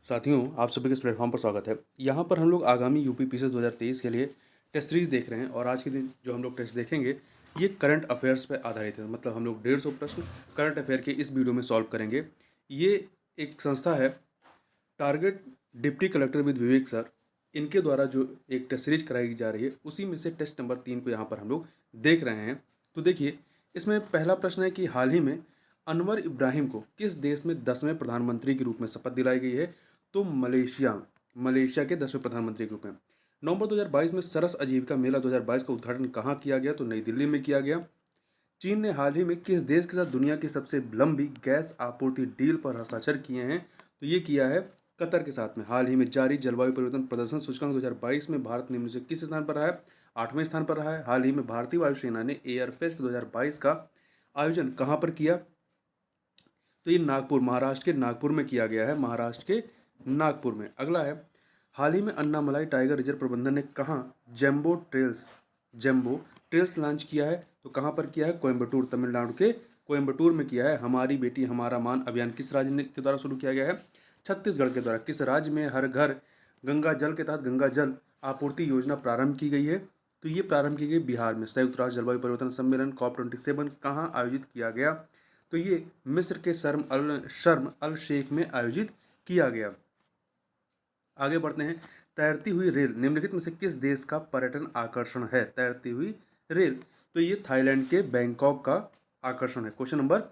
साथियों, आप सभी के इस प्लेटफॉर्म पर स्वागत है। यहाँ पर हम लोग आगामी यूपी पीसीएस 2023 के लिए टेस्ट सीरीज देख रहे हैं और आज के दिन जो हम लोग टेस्ट देखेंगे ये करंट अफेयर्स पे आधारित है। मतलब हम लोग 150 प्रश्न करंट अफेयर के इस वीडियो में सॉल्व करेंगे। ये एक संस्था है target deputy collector with Vivek sir, इनके द्वारा जो एक टेस्ट सीरीज कराई जा रही है उसी में से टेस्ट नंबर 3 को यहाँ पर हम लोग देख रहे हैं। तो देखिए, इसमें पहला प्रश्न है कि हाल ही में अनवर इब्राहिम को किस देश में 10वें प्रधानमंत्री के रूप में शपथ दिलाई गई है? तो मलेशिया के 10वें प्रधानमंत्री के रूप में। नवंबर 2022 में सरस आजीविका मेला 2022 का उद्घाटन कहाँ किया गया? तो नई दिल्ली में किया गया। चीन ने हाल ही में किस देश के साथ दुनिया की सबसे लंबी गैस आपूर्ति डील पर हस्ताक्षर किए हैं? तो ये किया है कतर के साथ में। हाल ही में जारी जलवायु परिवर्तन प्रदर्शन सूचकांक 2022 में भारत निम्न से किस स्थान पर रहा है? 8वें स्थान पर रहा है। हाल ही में भारतीय वायुसेना ने एयर फेस्ट 2022 का आयोजन कहाँ पर किया? तो ये नागपुर, महाराष्ट्र के नागपुर में किया गया है। महाराष्ट्र के नागपुर में। अगला है, हाल ही में अन्नामलाई टाइगर रिजर्व प्रबंधन ने कहाँ जैम्बो ट्रेल्स लॉन्च किया है? तो कहाँ पर किया है? कोयम्बटूर, तमिलनाडु के कोयम्बटूर में किया है। हमारी बेटी हमारा मान अभियान किस राज्य के द्वारा शुरू किया गया है? छत्तीसगढ़ के द्वारा। किस राज्य में हर घर गंगा जल के तहत गंगा जल आपूर्ति योजना प्रारंभ की गई है? तो ये प्रारंभ की गई बिहार में। संयुक्त राष्ट्र जलवायु परिवर्तन सम्मेलन COP27 कहाँ आयोजित किया गया? तो ये मिस्र के शर्म अल शेख में आयोजित किया गया। आगे बढ़ते हैं, तैरती हुई रेल निम्नलिखित में से किस देश का पर्यटन आकर्षण है? तैरती हुई रेल, तो ये थाईलैंड के बैंकॉक का आकर्षण है। क्वेश्चन नंबर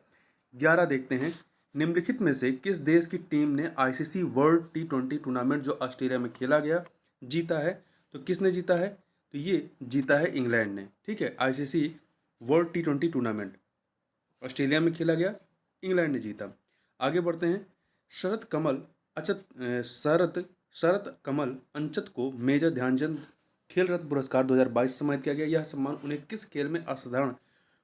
11 देखते हैं, निम्नलिखित में से किस देश की टीम ने आईसीसी वर्ल्ड T20 टूर्नामेंट जो ऑस्ट्रेलिया में खेला गया जीता है? तो किसने जीता है? तो ये जीता है इंग्लैंड ने। ठीक है, ICC world T20 tournament Australia में खेला गया, इंग्लैंड ने जीता। आगे बढ़ते हैं, शरत कमल अचत शरत शरत कमल अंचत को मेजर ध्यानचंद खेल रत्न पुरस्कार 2022 से सम्मानित किया गया। यह सम्मान उन्हें किस खेल में असाधारण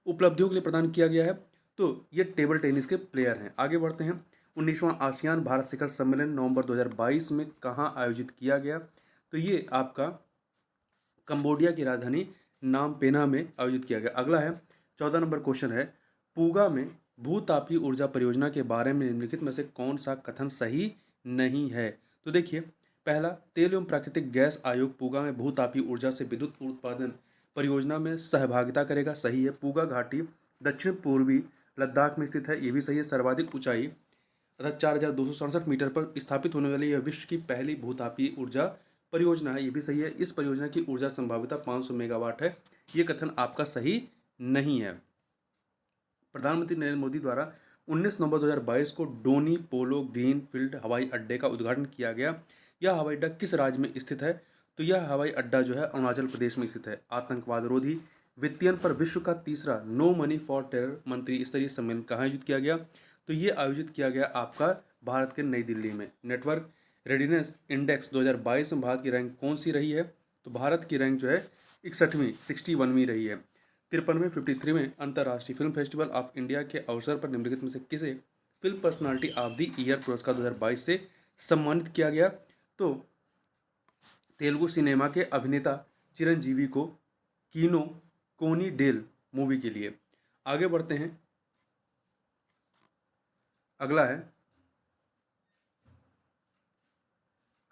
उपलब्धियों के लिए प्रदान किया गया है? तो ये टेबल टेनिस के प्लेयर हैं। आगे बढ़ते हैं, 19वां आसियान भारत शिखर सम्मेलन नवंबर 2022 में कहाँ आयोजित किया गया? तो ये आपका कंबोडिया की राजधानी नामपेना में आयोजित किया गया। अगला है, 14 नंबर क्वेश्चन है, पूगा में भूतापीय ऊर्जा परियोजना के बारे में निम्नलिखित में से कौन सा कथन सही नहीं है? तो देखिए, पहला, तेल एवं प्राकृतिक गैस आयोग पूगा में भूतापीय ऊर्जा से विद्युत उत्पादन परियोजना में सहभागिता करेगा, सही है। पूगा घाटी दक्षिण पूर्वी लद्दाख में स्थित है, ये भी सही है। सर्वाधिक ऊंचाई अर्थात 4267 मीटर पर स्थापित होने वाली यह विश्व की पहली भूतापीय ऊर्जा परियोजना है, ये भी सही है। इस परियोजना की ऊर्जा संभाव्यता 500 मेगावाट है, ये कथन आपका सही नहीं है। प्रधानमंत्री नरेंद्र मोदी द्वारा 19 नवंबर 2022 को डोनी पोलो ग्रीन फील्ड हवाई अड्डे का उद्घाटन किया गया। यह हवाई अड्डा किस राज्य में स्थित है? तो यह हवाई अड्डा जो है अरुणाचल प्रदेश में स्थित है। आतंकवाद रोधी वित्तीयन पर विश्व का तीसरा नो मनी फॉर टेरर मंत्री स्तरीय सम्मेलन कहाँ आयोजित किया गया? तो ये आयोजित किया गया आपका भारत के नई दिल्ली में। नेटवर्क रेडिनेस इंडेक्स 2022 में भारत की रैंक कौन सी रही है? तो भारत की रैंक जो है 61वीं रही है। 53वें अंतर्राष्ट्रीय फिल्म फेस्टिवल ऑफ इंडिया के अवसर पर निम्नलिखित में से किसे film personality of the year पुरस्कार 2022 से सम्मानित किया गया? तो तेलुगु सिनेमा के अभिनेता चिरंजीवी को कीनो कोनी डेल मूवी के लिए। आगे बढ़ते हैं,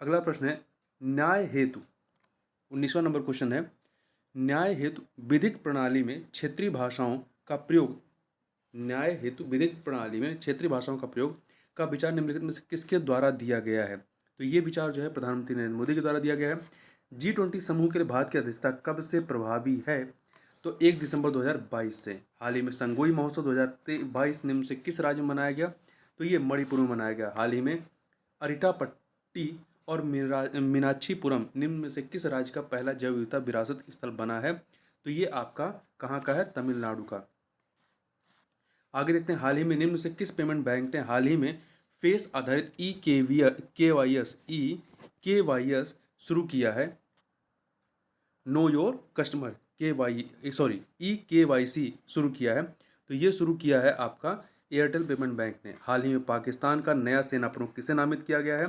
अगला प्रश्न है, न्याय हेतु 19वां नंबर क्वेश्चन है, न्याय हेतु विधिक प्रणाली में क्षेत्रीय भाषाओं का प्रयोग का विचार निम्नलिखित में से किसके द्वारा दिया गया है? तो ये विचार जो है प्रधानमंत्री नरेंद्र मोदी के द्वारा दिया गया है। G20 समूह के लिए भारत की अध्यक्षता कब से प्रभावी है? तो 1 दिसंबर 2022 से। हाल ही में संगोई महोत्सव 2022 निम्न से किस राज्य में मनाया गया? तो ये मणिपुर में मनाया गया। हाल ही में अरिटापट्टी और मीनाक्षीपुरम निम्न में से किस राज्य का पहला जैव विविधता विरासत स्थल बना है? तो ये आपका कहाँ का है? तमिलनाडु का। आगे देखते हैं, हाल ही में निम्न से किस पेमेंट बैंक ने हाल ही में फेस आधारित ई केवाईएस शुरू किया है? Know your customer e KYC शुरू किया है। तो ये शुरू किया है आपका एयरटेल पेमेंट बैंक ने। हाल ही में पाकिस्तान का नया सेना प्रमुख किसे नामित किया गया है?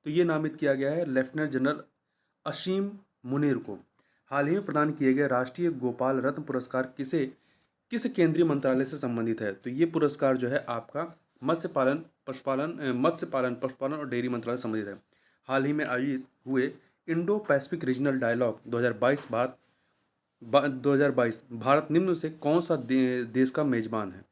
तो ये नामित किया गया है लेफ्टिनेंट जनरल असीम मुनीर को। हाल ही में प्रदान किए गए राष्ट्रीय गोपाल रत्न पुरस्कार किस केंद्रीय मंत्रालय से संबंधित है? तो ये पुरस्कार जो है आपका मत्स्य पालन, पशुपालन और डेयरी मंत्रालय संबंधित है। हाल ही में आयोजित हुए Indo Pacific regional dialogue 2022 Bharat निम्न में से कौन सा देश का मेजबान है?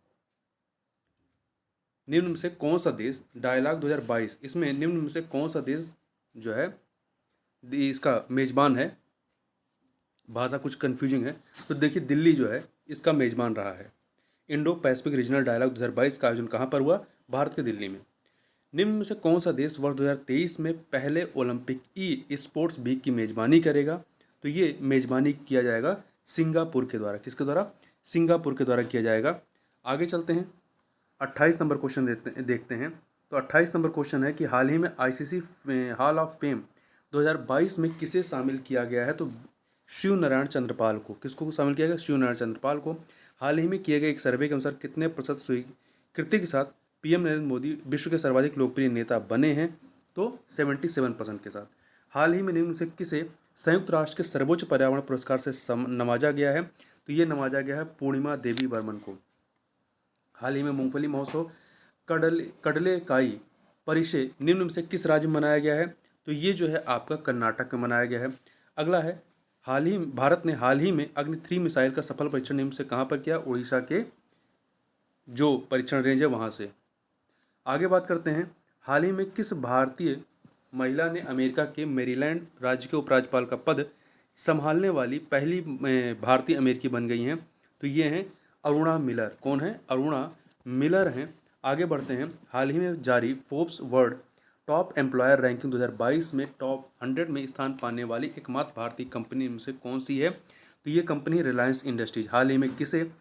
निम्न में से कौन सा देश डायलॉग 2022 इसमें निम्न में से कौन सा देश जो है इसका मेजबान है? भाषा कुछ कन्फ्यूजिंग है, तो देखिए दिल्ली जो है इसका मेजबान रहा है। इंडो पैसिफिक रीजनल डायलॉग 2022 का आयोजन कहाँ पर हुआ? भारत के दिल्ली में। निम्न में से कौन सा देश वर्ष 2023 में पहले ओलंपिक ई स्पोर्ट्स वीक की मेजबानी करेगा? तो ये मेजबानी किया जाएगा सिंगापुर के द्वारा। किसके द्वारा? सिंगापुर के द्वारा किया जाएगा। आगे चलते हैं, 28 नंबर क्वेश्चन देखते हैं। तो 28 नंबर क्वेश्चन है कि हाल ही में आईसीसी हॉल ऑफ फेम 2022 में किसे शामिल किया गया है? तो शिव नारायण चंद्रपाल को। किसको शामिल किया गया? शिव नारायण चंद्रपाल को। हाल ही में किए गए एक सर्वे के अनुसार कितने प्रतिशत स्वीकृति के साथ पीएम नरेंद्र मोदी विश्व के सर्वाधिक लोकप्रिय नेता बने हैं? तो 77% के साथ। हाल ही में निम्न से किसे संयुक्त राष्ट्र के सर्वोच्च पर्यावरण पुरस्कार से नवाजा गया है? तो ये नवाजा गया है पूर्णिमा देवी बर्मन को। हाल ही में मूंगफली महोत्सव कडलेकाई परिषे निम्न में से किस राज्य में मनाया गया है? तो ये जो है आपका कर्नाटक में मनाया गया है। अगला है, भारत ने हाल ही में अग्नि 3 मिसाइल का सफल परीक्षण निम्न से कहाँ पर किया? उड़ीसा के जो परीक्षण रेंज है वहाँ से। आगे बात करते हैं, हाल ही में किस भारतीय महिला ने अमेरिका के मेरीलैंड राज्य के उपराज्यपाल का पद संभालने वाली पहली भारतीय अमेरिकी बन गई हैं? तो ये हैं अरुणा मिलर। कौन है? अरुणा मिलर हैं। आगे बढ़ते हैं, हाल ही में जारी Forbes world top employer ranking 2022 में टॉप 100 में स्थान पाने वाली एकमात्र भारतीय कंपनी में से कौन सी है? तो ये कंपनी रिलायंस इंडस्ट्रीज। हाल ही में किसे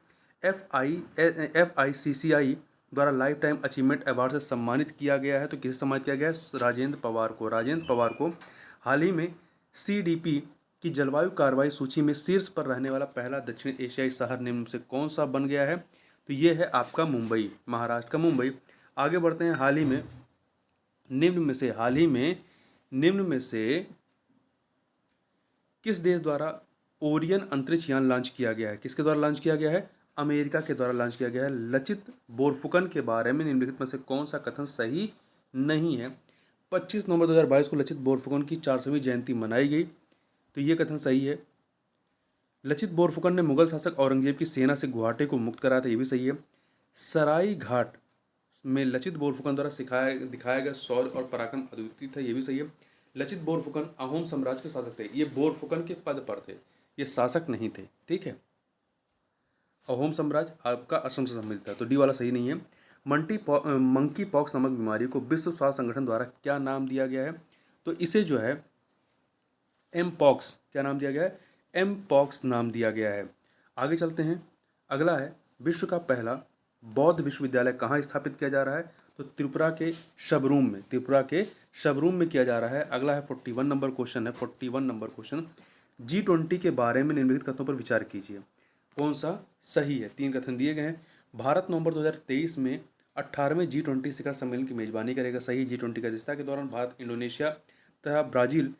FICCI द्वारा लाइफ टाइम अचीवमेंट अवार्ड से सम्मानित किया गया है? तो किसे सम्मानित किया गया है? राजेंद्र पवार को। राजेंद्र पवार को। हाल ही में CDP की जलवायु कार्रवाई सूची में शीर्ष पर रहने वाला पहला दक्षिण एशियाई शहर निम्न से कौन सा बन गया है? तो ये है आपका मुंबई, महाराष्ट्र का मुंबई। आगे बढ़ते हैं, हाल ही में निम्न में से किस देश द्वारा ओरियन अंतरिक्ष यान लॉन्च किया गया है? किसके द्वारा लॉन्च किया गया है? अमेरिका के द्वारा लॉन्च किया गया है। लचित बोरफुकन के बारे में निम्नलिखित में से कौन सा कथन सही नहीं है? 25 नवंबर 2022 को लचित बोरफुकन की 400वीं जयंती मनाई गई, तो ये कथन सही है। लचित बोरफुकन ने मुगल शासक औरंगजेब की सेना से गुवाहाटी को मुक्त कराया था, ये भी सही है। सराय घाट में लचित बोरफुकन द्वारा दिखाया गया शौर्य और पराक्रम अद्वितीय था, ये भी सही है। लचित बोरफुकन अहोम साम्राज्य के शासक थे। ये बोरफुकन के पद पर थे, ये शासक नहीं थे। ठीक है, अहोम साम्राज्य आपका असम से संबंधित था, तो डी वाला सही नहीं है। मंकी पॉक्स नामक बीमारी को विश्व स्वास्थ्य संगठन द्वारा क्या नाम दिया गया है? तो इसे जो है एम पॉक्स, क्या नाम दिया गया है? एम पॉक्स नाम दिया गया है। आगे चलते हैं, अगला है, विश्व का पहला बौद्ध विश्वविद्यालय कहाँ स्थापित किया जा रहा है? तो त्रिपुरा के शबरूम में किया जा रहा है। अगला है 41 नंबर क्वेश्चन है। 41 नंबर क्वेश्चन, G20 के बारे में निम्नलिखित कथनों पर विचार कीजिए, कौन सा सही है? 3 कथन दिए गए हैं। भारत नवंबर 2023 में 18वें G20 शिखर सम्मेलन की मेजबानी करेगा, सही। G20 की अध्यक्षता के दौरान भारत इंडोनेशिया तथा ब्राज़ील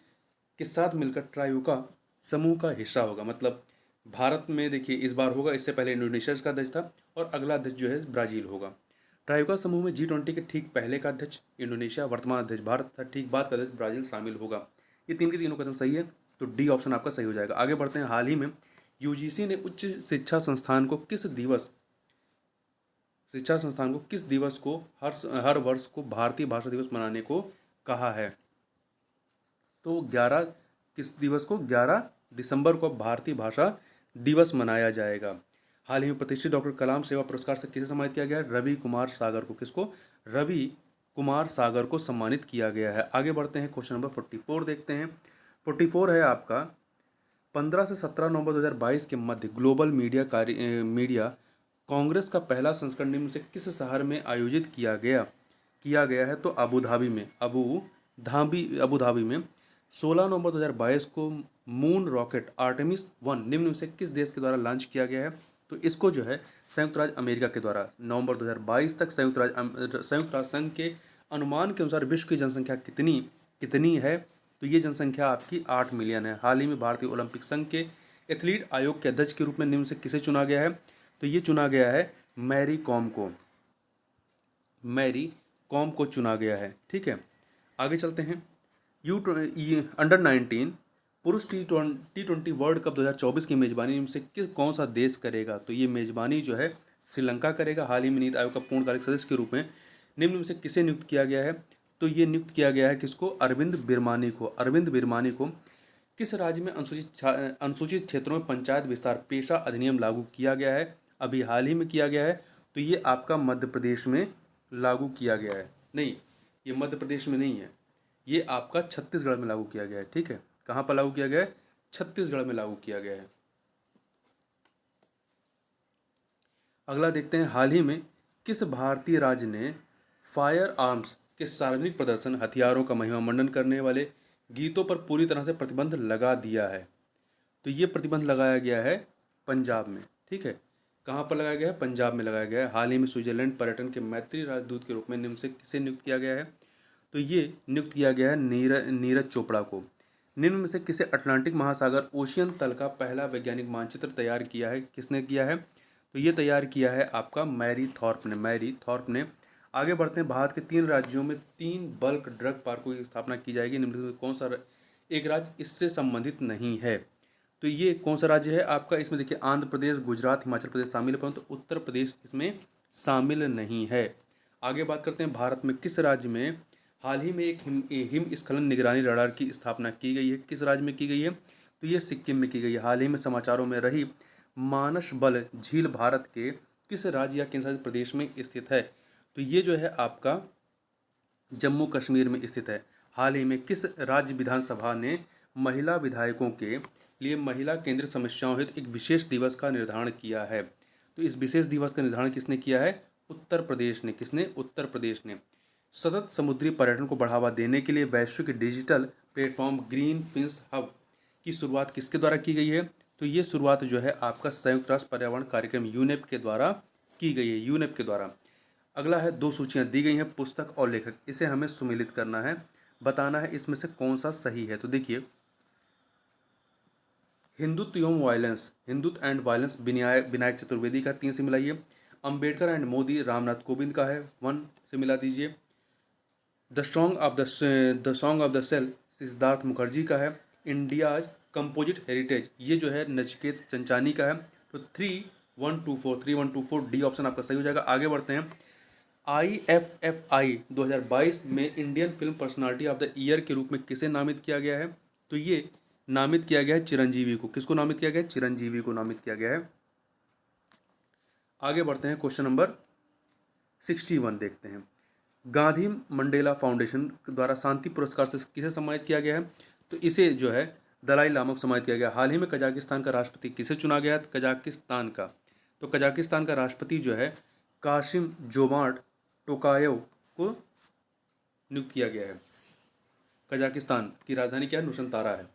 के साथ मिलकर ट्रायोका समूह का हिस्सा होगा। मतलब भारत में देखिए इस बार होगा, इससे पहले इंडोनेशिया का अध्यक्ष था और अगला अध्यक्ष जो है ब्राज़ील होगा। ट्रायोका समूह में G20 के ठीक पहले का अध्यक्ष इंडोनेशिया, वर्तमान अध्यक्ष भारत था, ठीक बाद का अध्यक्ष ब्राज़ील शामिल होगा। ये 3 के तीनों कथन सही है, तो डी ऑप्शन आपका सही हो जाएगा। आगे बढ़ते हैं, हाल ही में UGC ने उच्च शिक्षा संस्थान को किस दिवस को हर वर्ष को भारतीय भाषा दिवस मनाने को कहा है? तो 11 दिसंबर को भारतीय भाषा दिवस मनाया जाएगा। हाल ही में प्रतिष्ठित डॉक्टर कलाम सेवा पुरस्कार से किसे सम्मानित किया गया है? रवि कुमार सागर को। किसको? रवि कुमार सागर को सम्मानित किया गया है। आगे बढ़ते हैं, क्वेश्चन नंबर 44 देखते हैं। 44 है आपका, 15 से 17 नवंबर 2022 के मध्य ग्लोबल मीडिया कांग्रेस का पहला संस्करण निम्न से किस शहर में आयोजित किया गया है? तो अबू धाबी में। 16 नवंबर 2022 को मून रॉकेट आर्टेमिस 1 निम्न से किस देश के द्वारा लॉन्च किया गया है? तो इसको जो है संयुक्त राज्य अमेरिका के द्वारा नवंबर 2022 तक संयुक्त राष्ट्र संघ के अनुमान के अनुसार विश्व की जनसंख्या कितनी है? तो ये जनसंख्या आपकी 8 मिलियन है। हाल ही में भारतीय ओलंपिक संघ के एथलीट आयोग के अध्यक्ष के रूप में निम्न से किसे चुना गया है? तो ये चुना गया है मैरी कॉम को। मैरी कॉम को चुना गया है। ठीक है, आगे चलते हैं। अंडर 19 पुरुष T20 वर्ल्ड कप 2024 की मेजबानी इनमें से कौन सा देश करेगा? तो ये मेजबानी जो है श्रीलंका करेगा। हाल ही में नीति आयोग का पूर्णकालिक सदस्य के रूप में निम्न में से किसे नियुक्त किया गया है? तो ये नियुक्त किया गया है किसको? अरविंद बिरमानी को। अरविंद बिरमानी को किस राज्य में अनुसूचित क्षेत्रों में पंचायत विस्तार पेशा अधिनियम लागू किया गया है? अभी हाल ही में किया गया है। तो ये आपका मध्य प्रदेश में लागू किया गया है। नहीं, ये मध्य प्रदेश में नहीं है, ये आपका छत्तीसगढ़ में लागू किया गया है। ठीक है, कहाँ पर लागू किया गया है? छत्तीसगढ़ में लागू किया गया है। अगला देखते हैं, हाल ही में किस भारतीय राज्य ने फायर आर्म्स के सार्वजनिक प्रदर्शन, हथियारों का महिमा मंडन करने वाले गीतों पर पूरी तरह से प्रतिबंध लगा दिया है? तो ये प्रतिबंध लगाया गया है पंजाब में। ठीक है, कहाँ पर लगाया गया है? पंजाब में लगाया गया है। हाल ही में स्विट्जरलैंड पर्यटन के मैत्री राजदूत के रूप में निम्न से किसे नियुक्त किया गया है? तो ये नियुक्त किया गया है नीरज चोपड़ा को। निम्न में से किसे अटलांटिक महासागर ओशियन तल का पहला वैज्ञानिक मानचित्र तैयार किया है? किसने किया है? तो ये तैयार किया है आपका मैरी थॉर्प ने। मैरी थॉर्प ने। आगे बढ़ते हैं, भारत के 3 राज्यों में 3 बल्क ड्रग पार्कों की स्थापना की जाएगी। निम्न में कौन सा एक राज्य इससे संबंधित नहीं है? तो ये कौन सा राज्य है आपका? इसमें देखिए आंध्र प्रदेश, गुजरात, हिमाचल प्रदेश शामिल है, परंतु उत्तर प्रदेश इसमें शामिल नहीं है। आगे बात करते हैं, भारत में किस राज्य में हाल ही में एक हिमस्खलन निगरानी रडार की स्थापना की गई है? किस राज्य में की गई है? तो ये सिक्किम में की गई है। हाल ही में समाचारों में रही मानस बल झील भारत के किस राज्य या केंद्रशासित प्रदेश में स्थित है? तो ये जो है आपका जम्मू कश्मीर में स्थित है। हाल ही में किस राज्य विधानसभा ने महिला विधायकों के लिए महिला केंद्रित समस्याओं हेतु एक विशेष दिवस का निर्धारण किया है? तो इस विशेष दिवस का निर्धारण किसने किया है? उत्तर प्रदेश ने। किसने? उत्तर प्रदेश ने। सतत समुद्री पर्यटन को बढ़ावा देने के लिए वैश्विक digital platform green fins hub की शुरुआत किसके द्वारा की गई है? तो ये शुरुआत जो है आपका संयुक्त राष्ट्र पर्यावरण कार्यक्रम यूनेप के द्वारा की गई है। यूनेप के द्वारा। अगला है, 2 सूचियाँ दी गई हैं पुस्तक और लेखक, इसे हमें सुमेलित करना है, बताना है इसमें से कौन सा सही है। तो देखिए, हिंदुत्व एवं violence, Hindutva and violence Vinayak Chaturvedi का 3 से मिलाइए। अंबेडकर एंड मोदी रामनाथ कोविंद का है, 1 से मिला दीजिए। The song of the cell Siddhartha Mukherjee का है। इंडियाज कंपोजिट हेरिटेज, ये जो है नचिकेत चंचानी का है। तो 3124 डी ऑप्शन आपका सही हो जाएगा। आगे बढ़ते हैं, IFFI 2022 में Indian film personality of the year के रूप में किसे नामित किया गया है? तो ये नामित किया गया है चिरंजीवी को। किसको नामित किया गया है? चिरंजीवी को नामित किया गया है। आगे बढ़ते हैं, क्वेश्चन नंबर 61 देखते हैं। गांधी मंडेला फाउंडेशन द्वारा शांति पुरस्कार से किसे सम्मानित किया गया है? तो इसे जो है दलाई लामा को सम्मानित किया गया। हाल ही में कजाकिस्तान का राष्ट्रपति किसे चुना गया? कजाकिस्तान का। तो कजाकिस्तान का राष्ट्रपति जो है कासिम जोमार्ट टोकायव को नियुक्त किया गया है। कजाकिस्तान की राजधानी क्या है? नुशनतारा है।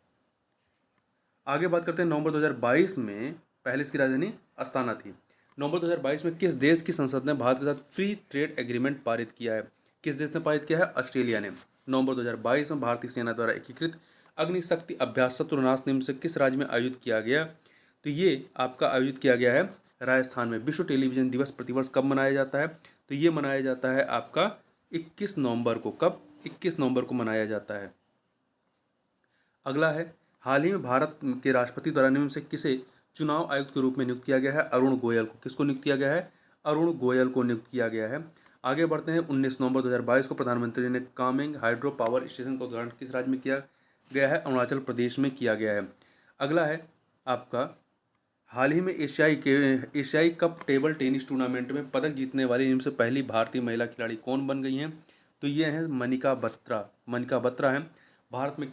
आगे बात करते हैं, नवंबर 2022 में पहले इसकी राजधानी अस्ताना थी। नवंबर 2022 में किस देश की संसद ने भारत के साथ फ्री ट्रेड एग्रीमेंट पारित किया है? किस देश ने पारित किया है? ऑस्ट्रेलिया ने। नवंबर 2022 में भारतीय सेना द्वारा एकीकृत अग्निशक्ति अभ्यास शत्रुनाश निम्न से किस राज्य में आयोजित किया गया? तो ये आपका आयोजित किया गया है राजस्थान में। विश्व टेलीविजन दिवस प्रतिवर्ष कब मनाया जाता है? तो ये मनाया जाता है आपका 21 नवंबर को। कब? 21 नवंबर को मनाया जाता है। अगला है, हाल ही में भारत के राष्ट्रपति द्वारा निम्न से किसे चुनाव आयुक्त के रूप में नियुक्त किया गया है? अरुण गोयल को। किसको नियुक्त किया गया है? अरुण गोयल को नियुक्त किया गया है। आगे बढ़ते हैं, 19 नवंबर 2022 को प्रधानमंत्री ने कामेंग हाइड्रो पावर स्टेशन का उद्घाटन किस राज्य में किया गया है? अरुणाचल प्रदेश में किया गया है। अगला है आपका, हाल ही में एशियाई कप टेबल टेनिस टूर्नामेंट में पदक जीतने वाली इनमें से पहली भारतीय महिला खिलाड़ी कौन बन गई हैं? तो ये हैं मनिका बत्रा। मनिका बत्रा हैं। भारत में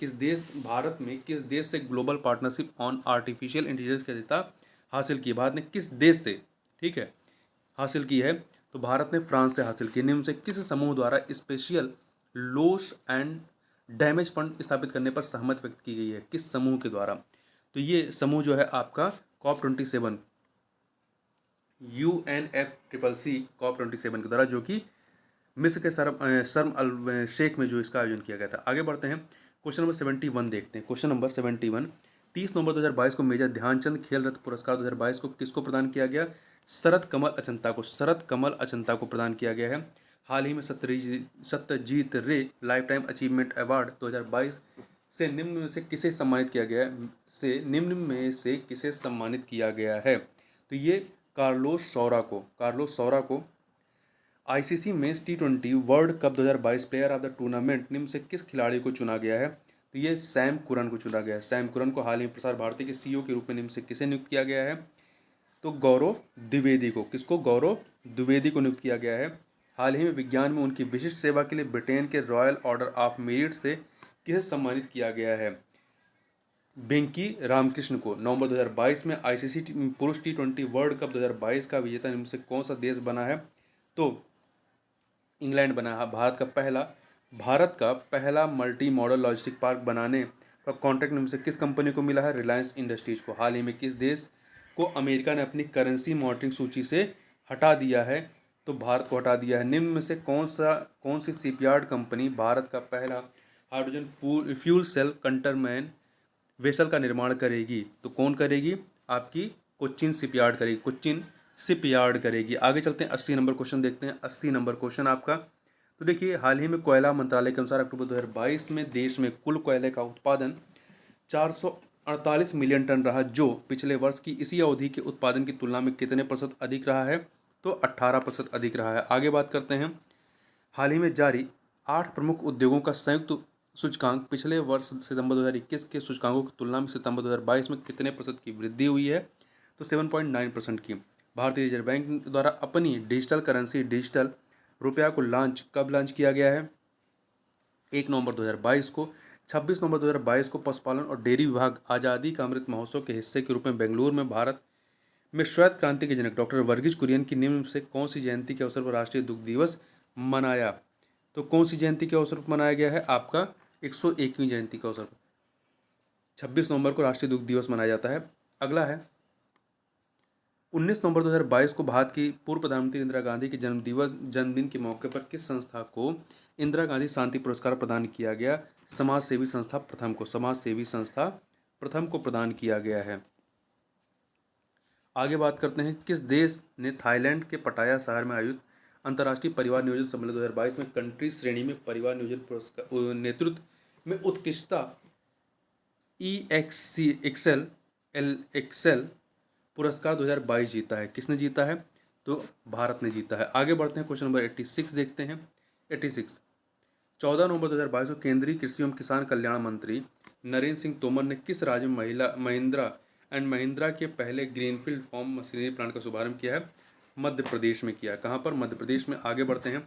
किस देश से global partnership on artificial intelligence की अधिष्ठता हासिल की? भारत ने किस देश से, ठीक है, हासिल की है? तो भारत ने फ्रांस से हासिल की। निम्न से किस समूह द्वारा special loss and damage fund स्थापित करने पर सहमति व्यक्त की गई है? किस समूह के द्वारा? तो ये समूह जो है आपका COP27 UNFCCC COP27 के द्वारा, जो कि मिस्र के शर्म अल शेख में जो इसका आयोजन किया गया था। आगे बढ़ते हैं, क्वेश्चन नंबर 71 देखते हैं। क्वेश्चन नंबर 71, 30 नवंबर 2022 को मेजर ध्यानचंद खेल रत्न पुरस्कार 2022 को किसको प्रदान किया गया? शरद कमल अचंता को। शरद कमल अचंता को प्रदान किया गया है। हाल ही में सत्यजीत रे लाइफ टाइम अचीवमेंट अवार्ड 2022 से निम्न में से किसे सम्मानित किया गया है तो ये कार्लोस सौरा को ICC men's T20 world cup 2022 player of the tournament निम्न से किस खिलाड़ी को चुना गया है? तो ये सैम कुरन को चुना गया है। सैम कुरन को हाल ही में प्रसार भारती के सीईओ के रूप में निम्न से किसे नियुक्त किया गया है? तो गौरव द्विवेदी को। किसको? गौरव द्विवेदी को नियुक्त किया गया है। हाल ही में विज्ञान में उनकी विशिष्ट सेवा के लिए ब्रिटेन के रॉयल ऑर्डर ऑफ मेरिट से किसे सम्मानित किया गया है? वेंकी रामकृष्ण को। नवंबर 2022 में आईसीसी पुरुष टी20 वर्ल्ड कप 2022 का विजेता निम्न से कौन सा देश बना है? तो इंग्लैंड बना है। भारत का पहला मल्टी मॉडल लॉजिस्टिक पार्क बनाने का कॉन्ट्रैक्ट निम्न से किस कंपनी को मिला है? रिलायंस इंडस्ट्रीज को। हाल ही में किस देश को अमेरिका ने अपनी करेंसी मॉनिटरिंग सूची से हटा दिया है? तो भारत को हटा दिया है। निम्न में से कौन सी शिपयार्ड कंपनी भारत का पहला हाइड्रोजन फ्यूल सेल कंटरमैन वेसल का निर्माण करेगी? तो कौन करेगी? आपकी कोच्चिन शिपयार्ड करेगी। कोच्चिन शिपयार्ड करेगी। आगे चलते हैं, 80 नंबर क्वेश्चन देखते हैं। 80 नंबर क्वेश्चन आपका, तो देखिए, हाल ही में कोयला मंत्रालय के अनुसार अक्टूबर 2022 में देश में कुल कोयले का उत्पादन 448 मिलियन टन रहा, जो पिछले वर्ष की इसी अवधि के उत्पादन की तुलना में कितने प्रतिशत अधिक रहा है? तो 18% अधिक रहा है। आगे बात करते हैं, हाल ही में जारी 8 प्रमुख उद्योगों का संयुक्त सूचकांक पिछले वर्ष सितंबर 2021 के सूचकांकों की तुलना में सितंबर 2022 में कितने प्रतिशत की वृद्धि हुई है? तो 7.9% की। भारतीय रिजर्व बैंक द्वारा अपनी डिजिटल करेंसी डिजिटल रुपया को कब लॉन्च किया गया है? 1 नवंबर 2022 को। 26 नवंबर 2022 को पशुपालन और डेयरी विभाग आज़ादी का अमृत महोत्सव के हिस्से के रूप में बेंगलुरु में भारत में श्वेत क्रांति के जनक डॉक्टर वर्गीज कुरियन की निम्न से कौन सी जयंती के अवसर पर राष्ट्रीय दुग्ध दिवस मनाया? तो कौन सी जयंती के अवसर पर मनाया गया है? आपका 101वीं जयंती के अवसर पर 26 नवंबर को राष्ट्रीय दुग्ध दिवस मनाया जाता है। अगला है, 19 नवंबर 2022 को भारत की पूर्व प्रधानमंत्री इंदिरा गांधी के जन्मदिन के मौके पर किस संस्था को इंदिरा गांधी शांति पुरस्कार प्रदान किया गया? समाज सेवी संस्था प्रथम को प्रदान किया गया है। आगे बात करते हैं, किस देश ने थाईलैंड के पटाया शहर में आयोजित अंतर्राष्ट्रीय परिवार नियोजन सम्मेलन 2022 में कंट्री श्रेणी में परिवार नियोजन पुरस्कार नेतृत्व में उत्कृष्टता एक्सेल पुरस्कार 2022 जीता है? किसने जीता है? तो भारत ने जीता है। आगे बढ़ते हैं, क्वेश्चन नंबर 86 देखते हैं। 86, 14 नवंबर 2022 को केंद्रीय कृषि एवं किसान कल्याण मंत्री नरेंद्र सिंह तोमर ने किस राज्य में महिंद्रा के पहले ग्रीनफील्ड फार्म मशीनरी प्लांट का शुभारंभ किया है? मध्य प्रदेश में किया है। कहाँ पर? मध्य प्रदेश में। आगे बढ़ते हैं,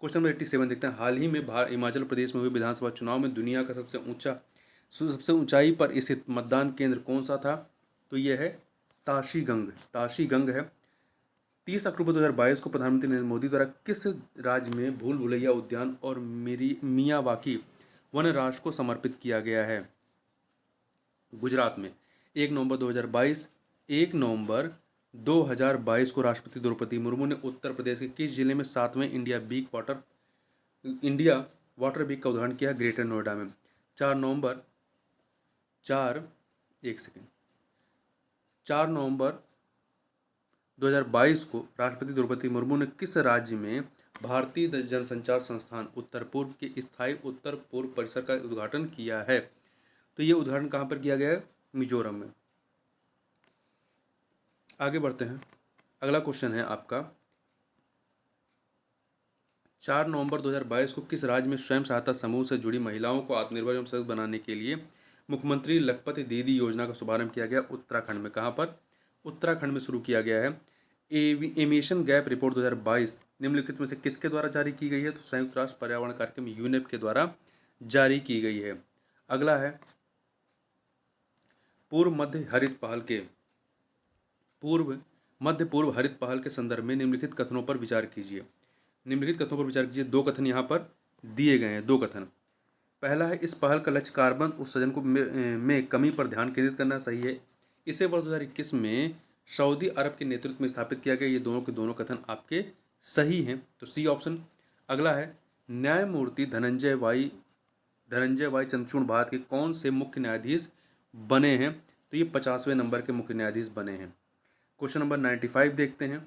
क्वेश्चन नंबर 87 देखते हैं। हाल ही में हिमाचल प्रदेश में हुए विधानसभा चुनाव में दुनिया का सबसे ऊंचाई पर स्थित मतदान केंद्र कौन सा था? तो यह है ताशीगंग है। 30 अक्टूबर 2022 को प्रधानमंत्री नरेंद्र मोदी द्वारा किस राज्य में भूल भुलैया उद्यान और मियावाकी वन राष्ट्र को समर्पित किया गया है? गुजरात में। 1 नवंबर 2022 को राष्ट्रपति द्रौपदी मुर्मू ने उत्तर प्रदेश के किस जिले में 7वें इंडिया वाटर वीक का उद्घाटन किया? ग्रेटर नोएडा में। 4 नवंबर 2022 को राष्ट्रपति द्रौपदी मुर्मू ने किस राज्य में भारतीय जनसंचार संस्थान उत्तर पूर्व के स्थायी उत्तर पूर्व परिसर का उद्घाटन किया है? तो ये उद्घाटन कहाँ पर किया गया है? मिजोरम में। आगे बढ़ते हैं, अगला क्वेश्चन है आपका, 4 नवंबर 2022 को किस राज्य में स्वयं सहायता समूह से जुड़ी महिलाओं को आत्मनिर्भर एवं सशक्त बनाने के लिए मुख्यमंत्री लखपति दीदी योजना का शुभारंभ किया गया? उत्तराखंड में। कहाँ पर? उत्तराखंड में शुरू किया गया है। एमिशन गैप रिपोर्ट 2022 निम्नलिखित में से किसके द्वारा जारी की गई है? तो संयुक्त राष्ट्र पर्यावरण कार्यक्रम यूनेप के द्वारा जारी की गई है। अगला है, पूर्व मध्य पूर्व हरित पहल के संदर्भ में निम्नलिखित कथनों पर विचार कीजिए। दो कथन यहाँ पर दिए गए हैं, दो कथन। पहला है, इस पहल का लक्ष्य कार्बन उत्सर्जन में कमी पर ध्यान केंद्रित करना सही है। इसे वर्ष 2021 में सऊदी अरब के नेतृत्व में स्थापित किया गया। ये दोनों के दोनों कथन आपके सही हैं, तो सी ऑप्शन। अगला है, न्यायमूर्ति धनंजय वाई चंद्रचूड़ भारत के कौन से मुख्य न्यायाधीश बने हैं? तो ये 50वें नंबर के मुख्य न्यायाधीश बने हैं। क्वेश्चन नंबर 95 देखते हैं।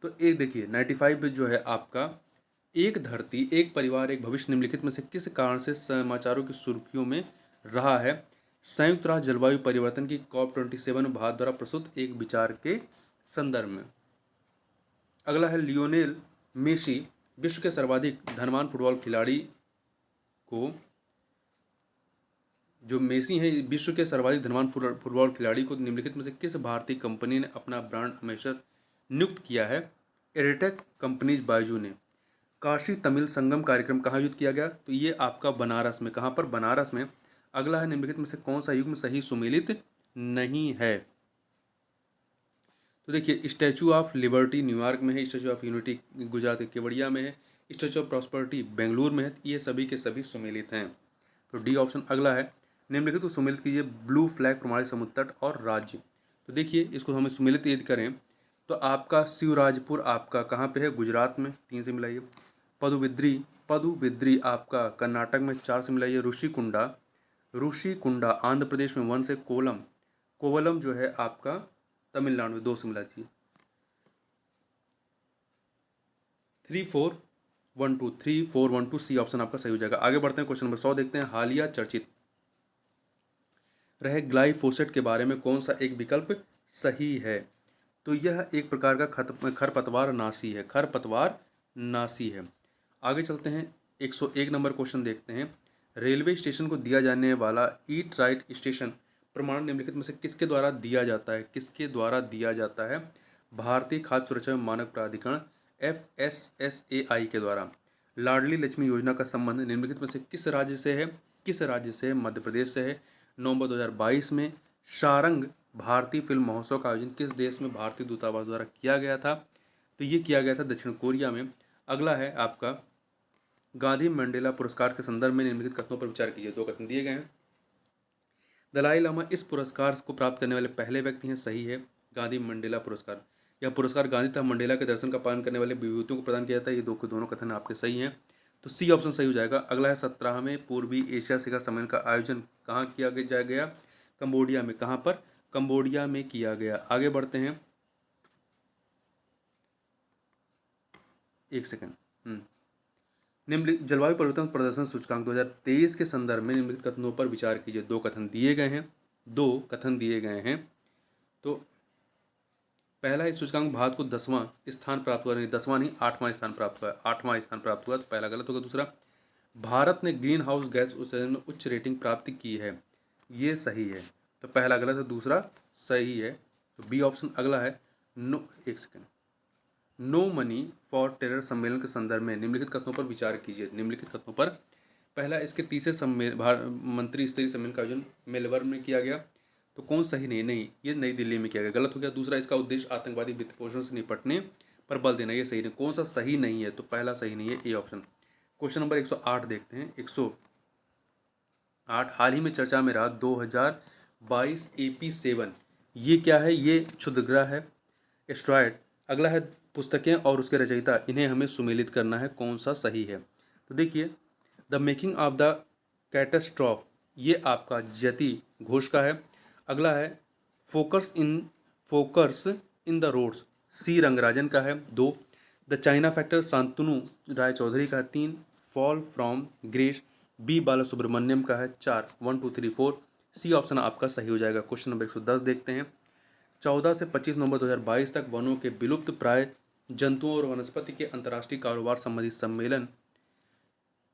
तो एक देखिए, 95 जो है आपका एक धरती एक परिवार एक भविष्य निम्नलिखित में से किस कारण से समाचारों की सुर्खियों में रहा है? संयुक्त राष्ट्र जलवायु परिवर्तन की COP27 में भारत द्वारा प्रस्तुत एक विचार के संदर्भ में। अगला है लियोनेल मेसी विश्व के सर्वाधिक धनवान फुटबॉल खिलाड़ी को, जो मेसी हैं विश्व के सर्वाधिक धनवान फुटबॉल खिलाड़ी को निम्नलिखित में से किस भारतीय कंपनी ने अपना ब्रांड एम्बेसडर नियुक्त किया है? एयरटेक कंपनीज बायजू ने। काशी तमिल संगम कार्यक्रम कहाँ आयोजित किया गया? तो ये आपका बनारस में। कहाँ पर? बनारस में। अगला है निम्नलिखित में से कौन सा युग्म सही सुमेलित नहीं है? तो देखिए, स्टैचू ऑफ लिबर्टी न्यूयॉर्क में है, स्टैचू ऑफ यूनिटी गुजरात के केवड़िया में है, स्टैचू ऑफ प्रॉस्पेरिटी बेंगलुरु में है। ये सभी के सभी सुमेलित हैं। तो डी ऑप्शन अगला है। निम्नलिखित को सुमेलित कीजिए ब्लू फ्लैग प्रमाणित समुद्र तट और राज्य। तो देखिए, इसको हमें सुमेलित यदि करें तो आपका शिवराजपुर आपका कहाँ पे है? गुजरात में, 3 से मिलाइए। पदुबिद्री आपका कर्नाटक में, 4 से मिलाइए। ऋषिकुंडा आंध्र प्रदेश में, 1 से। कोवलम जो है आपका तमिलनाडु में, 2 से मिला चाहिए। 3412 सी ऑप्शन आपका सही हो जाएगा। आगे बढ़ते हैं, क्वेश्चन नंबर 100 देखते हैं। हालिया चर्चित रहे ग्लाइफोसेट के बारे में कौन सा एक विकल्प सही है? तो यह एक प्रकार का खरपतवार नाशी है। आगे चलते हैं, 101 नंबर क्वेश्चन देखते हैं। रेलवे स्टेशन को दिया जाने वाला ईट राइट स्टेशन प्रमाण निम्नलिखित में से किसके द्वारा दिया जाता है? किसके द्वारा दिया जाता है? भारतीय खाद्य सुरक्षा एवं मानक प्राधिकरण FSSAI के द्वारा। लाडली लक्ष्मी योजना का संबंध निम्नलिखित में से किस राज्य से है? मध्य प्रदेश से है। नवंबर 2022 में शारंग भारतीय फिल्म महोत्सव का आयोजन किस देश में भारतीय दूतावास द्वारा किया गया था? तो ये किया गया था दक्षिण कोरिया में। अगला है आपका गांधी मंडेला पुरस्कार के संदर्भ में निम्नलिखित कथनों पर विचार कीजिए। 2 कथन दिए गए हैं। दलाई लामा इस पुरस्कार को प्राप्त करने वाले पहले व्यक्ति हैं। सही है, गांधी मंडेला पुरस्कार। यह पुरस्कार गांधी तथा मंडेला के दर्शन का पालन करने वाले विभूतियों को प्रदान किया जाता है। ये दोनों कथन आपके सही हैं, तो सी ऑप्शन सही हो जाएगा। अगला है 17वें पूर्वी एशिया शिखर सम्मेलन का आयोजन कहाँ किया गया? कंबोडिया में। कहाँ पर? कंबोडिया में किया गया। आगे बढ़ते हैं, 1 सेकंड। निम्नलिखित जलवायु परिवर्तन प्रदर्शन सूचकांक 2023 के संदर्भ में निम्नलिखित कथनों पर विचार कीजिए। 2 कथन दिए गए हैं। तो पहला इस सूचकांक भारत को 10वां स्थान प्राप्त हुआ, नहीं 10वां नहीं 8वां स्थान प्राप्त हुआ, 8वां स्थान प्राप्त हुआ, तो पहला गलत होगा। दूसरा, भारत ने ग्रीन हाउस गैस उत्सर्जन में उच्च रेटिंग प्राप्त की है। ये सही है, तो पहला गलत है, दूसरा सही है। तो बी ऑप्शन अगला है। 1 second. No money for terror सम्मेलन के संदर्भ में निम्नलिखित कथनों पर विचार कीजिए। निम्नलिखित कथनों पर, पहला, इसके तीसरे मंत्री स्तरीय सम्मेलन का आयोजन मेलबर्न में किया गया, तो कौन सही? नहीं, ये नई दिल्ली में किया गया, गलत हो गया। दूसरा, इसका उद्देश्य आतंकवादी वित्त पोषण से निपटने पर बल देना, ये सही नहीं। कौन सा सही नहीं है? तो पहला सही नहीं है, ए ऑप्शन। क्वेश्चन नंबर 108 देखते हैं। 108 हाल ही में चर्चा में रहा 2022 AP7, ये क्या है? ये क्षुद्रग्रह है, एस्ट्रॉयड। अगला है पुस्तकें और उसके रचयिता, इन्हें हमें सुमेलित करना है, कौन सा सही है? तो देखिए, the making of the catastrophe, ये आपका जयति घोष का है। अगला है focus in the roads, C Rangarajan का है। 2, the China factor Shantanu Roy Chowdhury का है। 3, fall from grace, B Balasubramaniam का है। 4, 1 2 3 4, सी ऑप्शन आपका सही हो जाएगा। क्वेश्चन नंबर 110 देखते हैं। 14 से 25 नवंबर 2022 तक वनों के विलुप्त प्राय जंतुओं और वनस्पति के अंतर्राष्ट्रीय कारोबार संबंधी सम्मेलन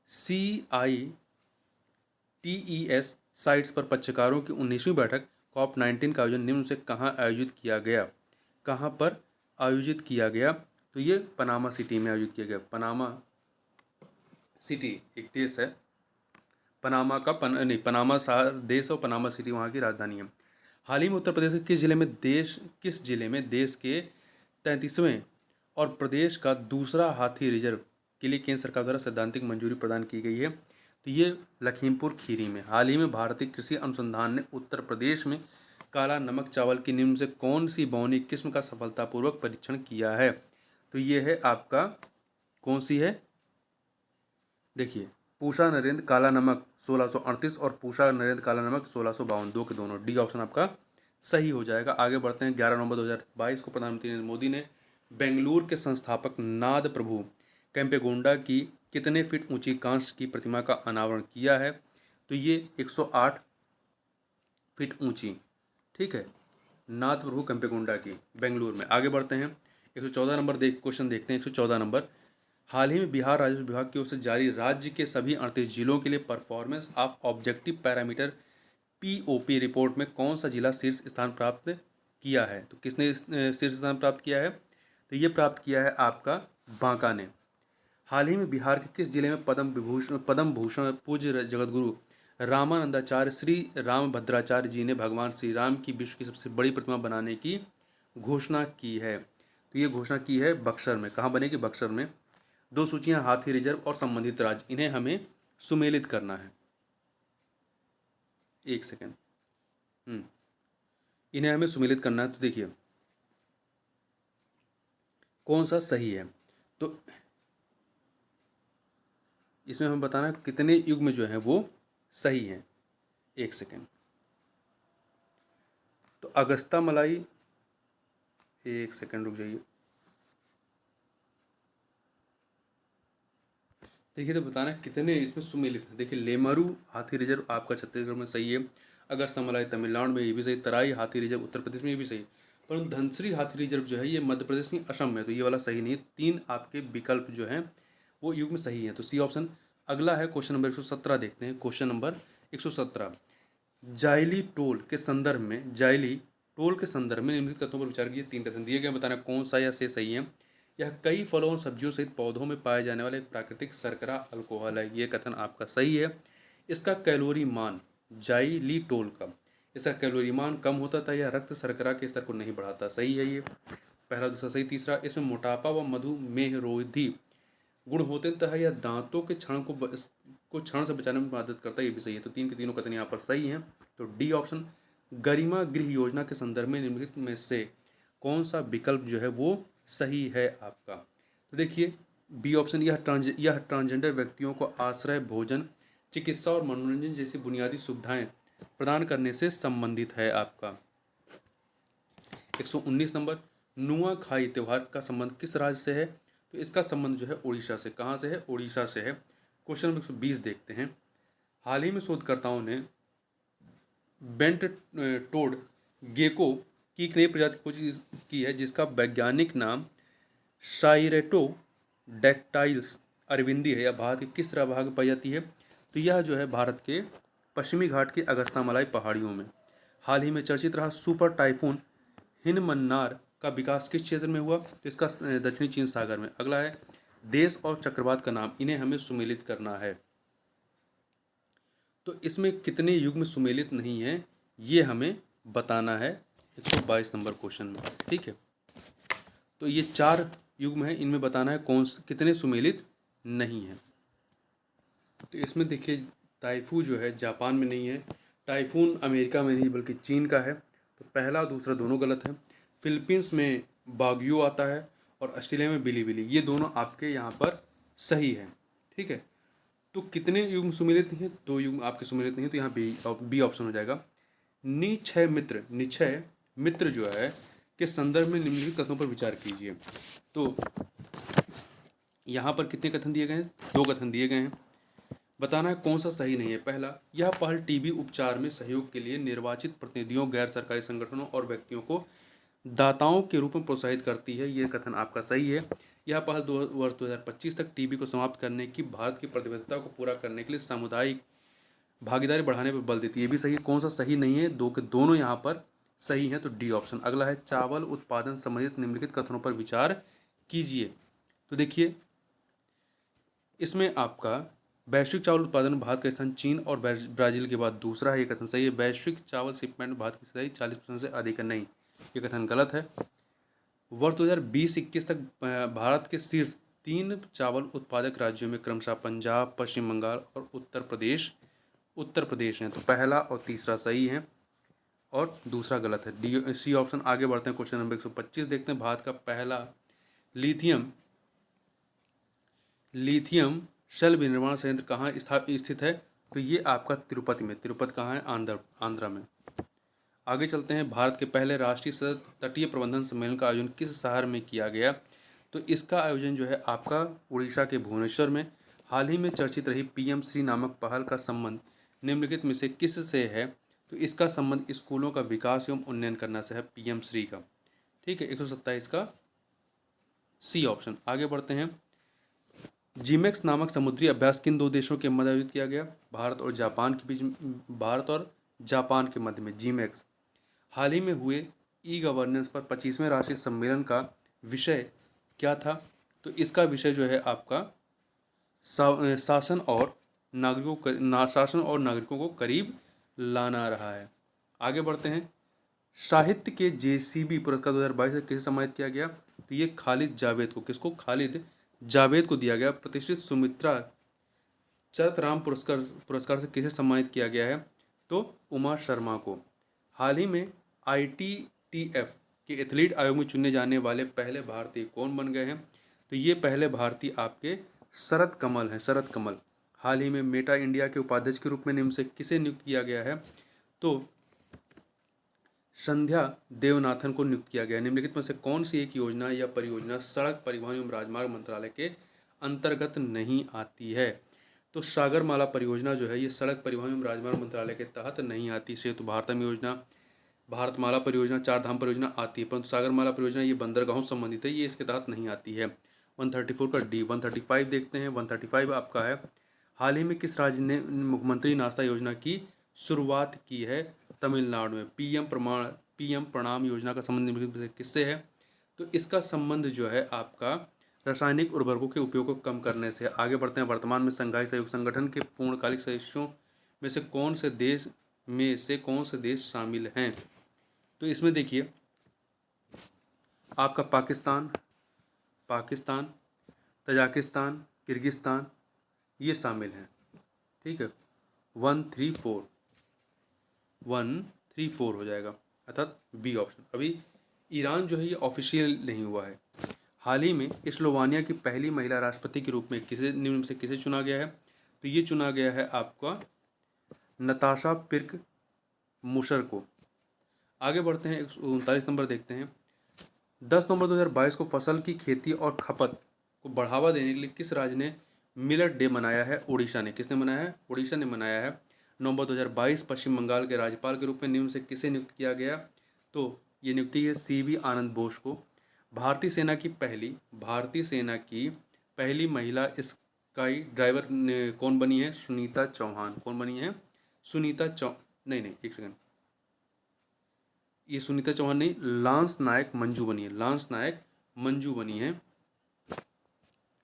CITES साइट्स पर पक्षकारों की 19वीं बैठक COP19 का आयोजन निम्न से कहाँ आयोजित किया गया? कहाँ पर आयोजित किया गया? तो ये पनामा सिटी में आयोजित किया गया। पनामा सिटी एक देश है, पनामा का पनामा देश और पनामा सिटी वहाँ की राजधानी है। हाल ही में उत्तर प्रदेश के किस जिले में देश के 33वें और प्रदेश का दूसरा हाथी रिजर्व के लिए केंद्र सरकार द्वारा सैद्धांतिक मंजूरी प्रदान की गई है? तो ये लखीमपुर खीरी में। हाल ही में भारतीय कृषि अनुसंधान ने उत्तर प्रदेश में काला नमक चावल की निम्न से कौन सी बौनी किस्म का सफलतापूर्वक परीक्षण किया है? तो ये है आपका, कौन सी है? देखिए, पूषा नरेंद्र काला नमक 1638 और पूषा नरेंद्र काला नमक 1652, दो के दोनों। डी ऑप्शन आपका सही हो जाएगा। आगे बढ़ते हैं। 11 नवंबर 2022 को प्रधानमंत्री नरेंद्र मोदी ने बेंगलुरु के संस्थापक नाद प्रभु केम्पेगोंडा की कितने फीट ऊंची कांस्य की प्रतिमा का अनावरण किया है? तो ये 108 फीट ऊंची, ठीक है, नाथ प्रभु केम्पेगोंडा की, बेंगलुरु में। आगे बढ़ते हैं, 114 नंबर क्वेश्चन देखते हैं। 114 नंबर, हाल ही में बिहार राजस्व विभाग की ओर से जारी राज्य के सभी 38 जिलों के लिए performance of objective parameter POP report में कौन सा जिला शीर्ष स्थान प्राप्त किया है? तो किसने शीर्ष स्थान प्राप्त किया है? तो ये प्राप्त किया है आपका बांका ने। हाल ही में बिहार के किस जिले में पद्म भूषण पूज्य जगतगुरु रामानंदाचार्य श्री रामभद्राचार्य जी ने भगवान श्री राम की विश्व की सबसे बड़ी प्रतिमा बनाने की घोषणा की है? तो ये घोषणा की है बक्सर में। कहाँ बनेगी? बक्सर में। दो सूचियां, हाथी रिजर्व और संबंधित राज्य, इन्हें हमें सुमेलित करना है। एक सेकेंड, इन्हें हमें सुमेलित करना है। तो देखिए कौन सा सही है। तो इसमें हमें बताना है कितने युग्म जो है वो सही हैं। एक सेकेंड, तो अगस्ता मलाई, एक सेकेंड रुक जाइए। देखिए तो बताना है कितने इसमें सुमेलित हैं। देखिए लेमरू हाथी रिजर्व आपका छत्तीसगढ़ में सही है, अगस्ता मलाई तमिलनाडु में, ये भी सही, तराई हाथी रिजर्व उत्तर प्रदेश में, ये भी सही, परंतु धनश्री हाथी रिजर्व जो है ये मध्य प्रदेश में, असम में, तो ये वाला सही नहीं है। तीन आपके विकल्प जो हैं वो युग्म सही है, तो सी ऑप्शन। अगला है क्वेश्चन नंबर 117, देखते हैं क्वेश्चन नंबर 117। जाइली टोल के संदर्भ में, जाइली टोल के संदर्भ में निम्नलिखित कथनों पर विचार कीजिए। तीन कथन दिए गए, बताना कौन सा या से सही है। यह कई फलों और सब्जियों सहित पौधों में पाए जाने वाला एक प्राकृतिक शर्करा अल्कोहल है, ये कथन आपका सही है। इसका कैलोरी मान, जाइलीटोल का, इसका कैलोरी मान कम होता था या रक्त शर्करा के स्तर को नहीं बढ़ाता, सही है ये, पहला दूसरा सही। तीसरा, इसमें मोटापा व मधुमेह रोधी गुण होते तथा यह दांतों के क्षण को क्षण से बचाने में मदद करता है, ये भी सही है। तो तीन के तीनों कथन यहाँ पर सही हैं। तो डी ऑप्शन, गरिमा गृह योजना के संदर्भ में निम्नलिखित में से कौन सा विकल्प जो है वो सही है आपका? तो देखिए बी ऑप्शन, यह ट्रांसजेंडर व्यक्तियों को आश्रय, भोजन, चिकित्सा और मनोरंजन जैसी बुनियादी सुविधाएं प्रदान करने से संबंधित है आपका। 119 नंबर, नुआखाई त्यौहार का संबंध किस राज्य से है? तो इसका संबंध जो है उड़ीसा से। कहाँ से है? उड़ीसा से है। क्वेश्चन नंबर 120 देखते हैं। हाल ही में शोधकर्ताओं ने बेंट टोड गेको की एक नई प्रजाति की खोज की है जिसका वैज्ञानिक नाम साइरेटो डेक्टाइल्स अरविंदी है। यह भारत के किस भाग में पाई जाती है? तो यह जो है भारत के पश्चिमी घाट की अगस्तामलाई पहाड़ियों में। हाल ही में चर्चित रहा सुपर टाइफून हिनमन्नार का विकास किस क्षेत्र में हुआ? तो इसका दक्षिणी चीन सागर में। अगला है देश और चक्रवात का नाम, इन्हें हमें सुमेलित करना है। तो इसमें कितने युग्म सुमेलित नहीं है ये हमें बताना है 122 नंबर क्वेश्चन में, ठीक है। तो ये चार युग्म है, इनमें बताना है कितने सुमेलित नहीं है। तो इसमें देखिए टाइफू जो है जापान में नहीं है, टाइफून अमेरिका में नहीं बल्कि चीन का है, तो पहला दूसरा दोनों गलत है। फिलीपींस में बाग्यो आता है और ऑस्ट्रेलिया में बिलीबिली, ये दोनों आपके यहाँ पर सही है, ठीक है। तो कितने युग्म सुमेलित नहीं है? दो युग्म आपके सुमेलित नहीं है, तो यहाँ बी ऑप्शन हो जाएगा। निक्षय मित्र जो है के संदर्भ में निम्नलिखित कथनों पर विचार कीजिए। तो यहाँ पर कितने कथन दिए गए हैं? दो कथन दिए गए हैं, बताना है कौन सा सही नहीं है। पहला, यह पहल टीबी उपचार में सहयोग के लिए निर्वाचित प्रतिनिधियों, गैर सरकारी संगठनों और व्यक्तियों को दाताओं के रूप में प्रोत्साहित करती है, यह कथन आपका सही है। यह पहल वर्ष 2025 तक टीबी को समाप्त करने की भारत की प्रतिबद्धता को पूरा करने के लिए सामुदायिक भागीदारी बढ़ाने पर बल देती है, ये भी सही है। कौन सा सही नहीं है? दो के दोनों यहाँ पर सही है, तो डी ऑप्शन। अगला है चावल उत्पादन संबंधित निम्नलिखित कथनों पर विचार कीजिए। तो देखिए इसमें आपका वैश्विक चावल उत्पादन में भारत का स्थान चीन और ब्राजील के बाद दूसरा है, ये कथन सही है। वैश्विक चावल शिपमेंट भारत की हिस्सेदारी 40% से अधिक है, नहीं, ये कथन गलत है। वर्ष 2020-21 तक भारत के शीर्ष 3 चावल उत्पादक राज्यों में क्रमशः पंजाब, पश्चिम बंगाल और उत्तर प्रदेश हैं, तो पहला और तीसरा सही है और दूसरा गलत है, डी सी ऑप्शन। आगे बढ़ते हैं क्वेश्चन नंबर 125 देखते हैं। भारत का पहला लिथियम शेल विनिर्माण संयंत्र कहाँ स्थित है? तो ये आपका तिरुपति में। तिरुपति कहाँ है? आंध्रा में। आगे चलते हैं। भारत के पहले राष्ट्रीय सतत तटीय प्रबंधन सम्मेलन का आयोजन किस शहर में किया गया? तो इसका आयोजन जो है आपका उड़ीसा के भुवनेश्वर में। हाल ही में चर्चित रही पीएम श्री नामक पहल का संबंध निम्नलिखित में से किस से है? तो इसका संबंध स्कूलों का विकास एवं उन्नयन करना से है, पीएम श्री का। ठीक है, 127 का सी ऑप्शन। आगे बढ़ते हैं। जीमेक्स नामक समुद्री अभ्यास किन दो देशों के मध्य आयोजित किया गया? भारत और जापान के बीच, भारत और जापान के मध्य में जीमेक्स। हाल ही में हुए ई गवर्नेंस पर 25वें राष्ट्रीय सम्मेलन का विषय क्या था? तो इसका विषय जो है आपका शासन और नागरिकों को करीब लाना रहा है। आगे बढ़ते हैं। साहित्य के जेसीबी पुरस्कार 2022 से किसे सम्मानित किया गया? तो ये खालिद जावेद को, किसको? खालिद जावेद को दिया गया। प्रतिष्ठित सुमित्रा चरतराम पुरस्कार से किसे सम्मानित किया गया है? तो उमा शर्मा को। हाल ही में ITTF के एथलीट आयोग में चुने जाने वाले पहले भारतीय कौन बन गए हैं? तो ये पहले भारतीय आपके शरद कमल हैं, शरद कमल। हाल ही में मेटा इंडिया के उपाध्यक्ष के रूप में निम्न से किसे नियुक्त किया गया है? तो संध्या देवनाथन को नियुक्त किया गया। निम्नलिखित में से कौन सी एक योजना या परियोजना सड़क परिवहन एवं राजमार्ग मंत्रालय के अंतर्गत नहीं आती है? तो सागरमाला परियोजना जो है ये सड़क परिवहन एवं राजमार्ग मंत्रालय के तहत नहीं आती। सेतु भारतम योजना, भारतमाला परियोजना, चार धाम परियोजना आती है, परंतु सागरमाला परियोजना ये बंदरगाहों से संबंधित है, ये इसके तहत नहीं आती है। 134 का डी। 135 देखते हैं। 135 आपका है, हाल ही में किस राज्य ने मुख्यमंत्री नाश्ता योजना की शुरुआत की है? तमिलनाडु में। पीएम प्रणाम योजना का संबंध निम्नलिखित में से किससे है? तो इसका संबंध जो है आपका रासायनिक उर्वरकों के उपयोग को कम करने से। आगे बढ़ते हैं। वर्तमान में संघाई सहयोग संगठन के पूर्णकालिक सदस्यों में से कौन से देश शामिल हैं? तो इसमें देखिए आपका पाकिस्तान, तजाकिस्तान, किर्गिस्तान ये शामिल हैं। ठीक है, 134 हो जाएगा, अर्थात बी ऑप्शन। अभी ईरान जो है ये ऑफिशियल नहीं हुआ है। हाल ही में स्लोवानिया की पहली महिला राष्ट्रपति के रूप में निम्न से किसे चुना गया है? तो ये चुना गया है आपका नताशा पिर्क मुशर को। आगे बढ़ते हैं। 139 नंबर देखते हैं। 10 नवंबर 2022 को फसल की खेती और खपत को बढ़ावा देने के लिए किस राज्य ने मिलेट डे मनाया है? उड़ीसा ने। किसने मनाया है? उड़ीसा ने मनाया है। नवंबर 2022 पश्चिम बंगाल के राज्यपाल के रूप में निम्न से किसे नियुक्त किया गया? तो ये नियुक्ति है CV आनंद बोस को। भारतीय सेना की पहली महिला स्काई ड्राइवर कौन बनी है? सुनीता चौहान। कौन बनी है? नहीं, एक सेकंड, ये सुनीता चौहान नहीं, लांस नायक मंजू बनी है। लांस नायक मंजू बनी है,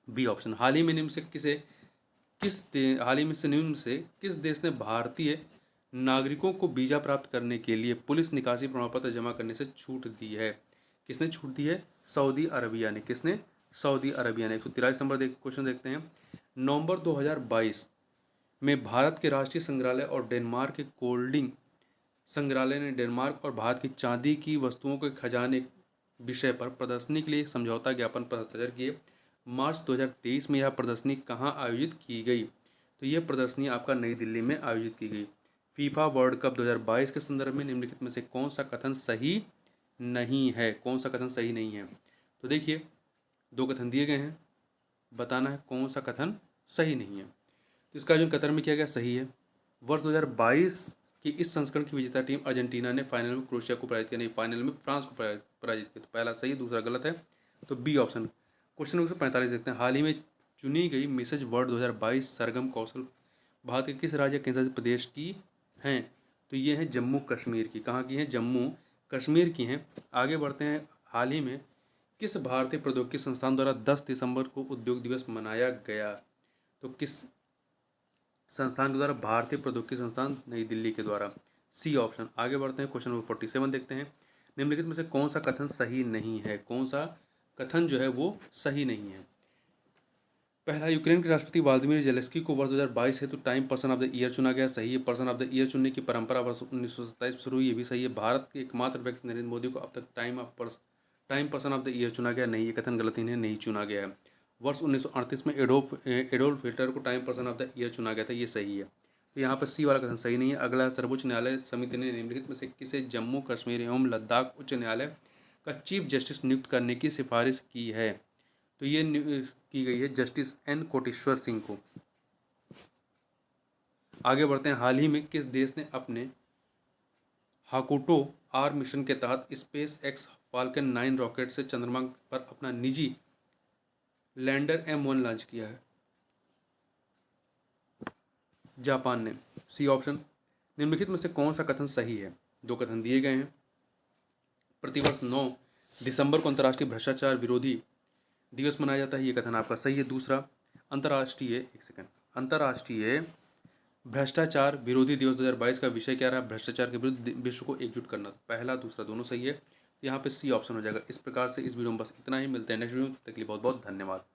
बी ऑप्शन। हाल ही में निम्न से किस देश ने भारतीय नागरिकों को वीजा प्राप्त करने के लिए पुलिस निकासी प्रमाण पत्र जमा करने से छूट दी है? किसने छूट दी है? सऊदी अरबिया ने। किसने? सऊदी अरबिया ने। 143 नंबर क्वेश्चन देखते हैं। नवंबर 2022 में भारत के राष्ट्रीय संग्रहालय और डेनमार्क के कोल्डिंग संग्रहालय ने डेनमार्क और भारत की चांदी की वस्तुओं के खजाने विषय पर प्रदर्शनी के लिए एक समझौता ज्ञापन पर हस्ताक्षर किए। मार्च 2023 में यह प्रदर्शनी कहाँ आयोजित की गई? तो यह प्रदर्शनी आपका नई दिल्ली में आयोजित की गई। फीफा वर्ल्ड कप 2022 के संदर्भ में निम्नलिखित में से कौन सा कथन सही नहीं है? कौन सा कथन सही नहीं है? तो देखिए 2 कथन दिए गए हैं, बताना है कौन सा कथन सही नहीं है। तो इसका आयोजन कतर में किया गया, सही है। वर्ष 2022 कि इस संस्करण की विजेता टीम अर्जेंटीना ने फाइनल में क्रोएशिया को पराजित किया, नहीं, फाइनल में फ्रांस को पराजित किया। तो पहला सही, दूसरा गलत है, तो बी ऑप्शन। क्वेश्चन नंबर 45 देखते हैं। हाल ही में चुनी गई मिसेज वर्ल्ड 2022 सरगम कौशल भारत के किस राज्य केंद्र प्रदेश की हैं? तो ये हैं जम्मू कश्मीर की। कहाँ की हैं? जम्मू कश्मीर की हैं। आगे बढ़ते हैं। हाल ही में किस भारतीय प्रौद्योगिकी संस्थान द्वारा 10 दिसंबर को उद्योग दिवस मनाया गया? तो किस संस्थान के द्वारा? भारतीय प्रौद्योगिकी संस्थान नई दिल्ली के द्वारा, सी ऑप्शन। आगे बढ़ते हैं। क्वेश्चन नंबर 47 देखते हैं। निम्नलिखित में से कौन सा कथन सही नहीं है? कौन सा कथन जो है वो सही नहीं है? पहला, यूक्रेन के राष्ट्रपति व्लादिमीर जेलेंस्की को वर्ष 2022 हेतु time person of the year चुना गया, सही है। पर्सन ऑफ द ईयर चुनने की परंपरा वर्ष 1927 शुरू हुई, ये भी सही है। भारत के एकमात्र व्यक्ति नरेंद्र मोदी को अब तक time person of the year चुना गया, नहीं, ये कथन गलत, इन्हें नहीं चुना गया है। वर्ष 1938 में एडोल्फ हिटलर को time person of the year चुना गया था, ये सही है। तो यहाँ पर सी वाला कथन सही नहीं है। अगला, सर्वोच्च न्यायालय समिति ने निम्नलिखित में से किसे जम्मू कश्मीर एवं लद्दाख उच्च न्यायालय का चीफ जस्टिस नियुक्त करने की सिफारिश की है? तो ये की गई है जस्टिस एन कोटेश्वर सिंह को। आगे बढ़ते हैं। हाल ही में किस देश ने अपने हाकुटो आर मिशन के तहत स्पेस एक्स फाल्कन 9 रॉकेट से चंद्रमा पर अपना निजी लैंडर M1 लॉन्च किया है? जापान ने। C option. निम्नलिखित में से कौन सा कथन सही है? दो कथन दिए गए हैं। प्रतिवर्ष 9 दिसंबर को अंतर्राष्ट्रीय भ्रष्टाचार विरोधी दिवस मनाया जाता है, ये कथन आपका सही है। दूसरा, अंतर्राष्ट्रीय भ्रष्टाचार विरोधी दिवस 2022 का विषय क्या रहा? भ्रष्टाचार के विरुद्ध विश्व को एकजुट करना। पहला दूसरा दोनों सही है, यहाँ पे सी ऑप्शन हो जाएगा। इस प्रकार से इस वीडियो में बस इतना ही। मिलते हैं नेक्स्ट वीडियो में, तब तक के लिए बहुत बहुत धन्यवाद।